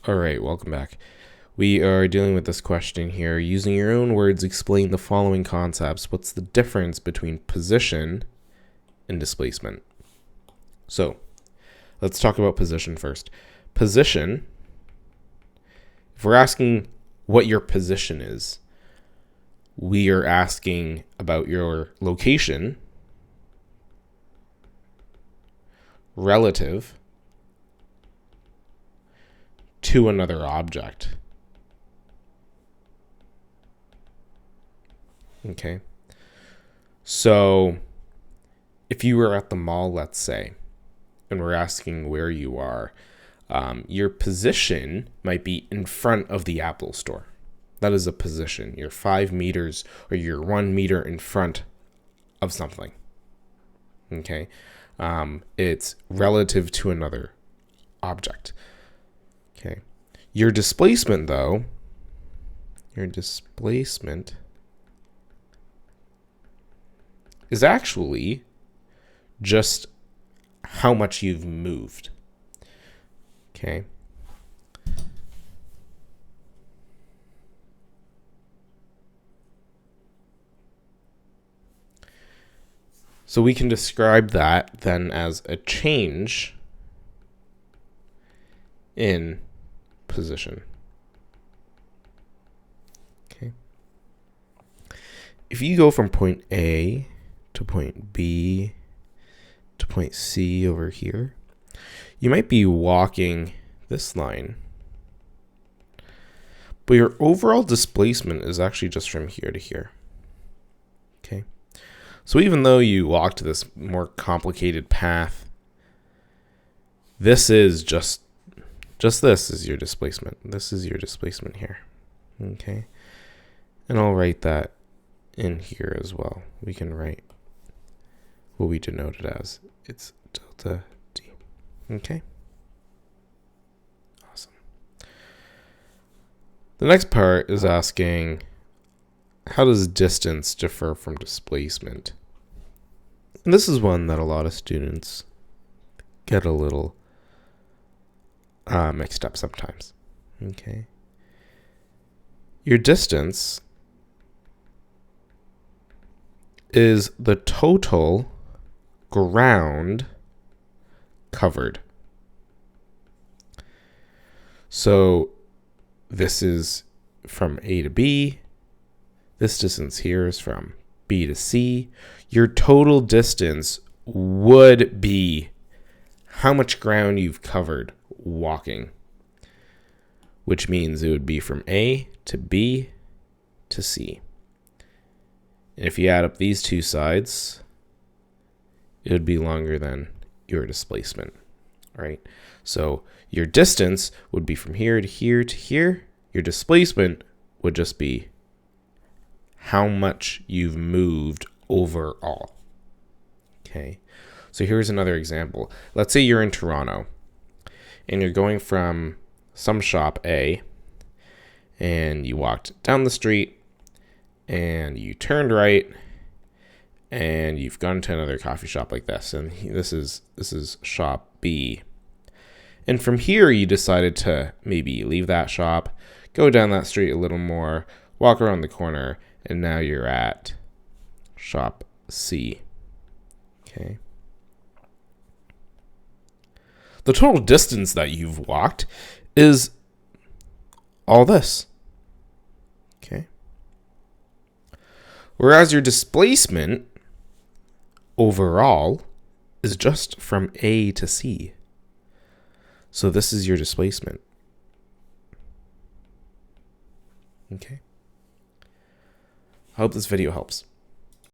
All right, welcome back. We are dealing with this question here. Using your own words, explain the following concepts. What's the difference between position and displacement? So let's talk about position first. Position, if we're asking what your position is, we are asking about your location relative to another object. Okay. So if you were at the mall, let's say, and we're asking where you are, your position might be in front of the Apple store. That is a position. You're 5 meters or you're 1 meter in front of something. Okay. It's relative to another object. Okay. Your displacement, though, is actually just how much you've moved. Okay. So we can describe that then as a change in position. Okay. If you go from point A to point B to point C over here, you might be walking this line, but your overall displacement is actually just from here to here. Okay. So even though you walked this more complicated path, this is just this is your displacement. This is your displacement here. Okay. And I'll write that in here as well. We can write what we denote it as. It's delta D. Okay. Awesome. The next part is asking, how does distance differ from displacement? And this is one that a lot of students get a little mixed up sometimes. Okay. Your distance is the total ground covered. So this is from A to B. This distance here is from B to C. Your total distance would be how much ground you've covered walking, which means it would be from A to B to C. And if you add up these two sides, it would be longer than your displacement, right? So your distance would be from here to here to here. Your displacement would just be how much you've moved overall. Okay. So here's another example. Let's say you're in Toronto and you're going from some shop A and you walked down the street and you turned right and you've gone to another coffee shop like this, and this is shop B. And from here you decided to maybe leave that shop, go down that street a little more, walk around the corner, and now you're at shop C. Okay. The total distance that you've walked is all this. Okay. Whereas your displacement overall is just from A to C. So this is your displacement. Okay. I hope this video helps.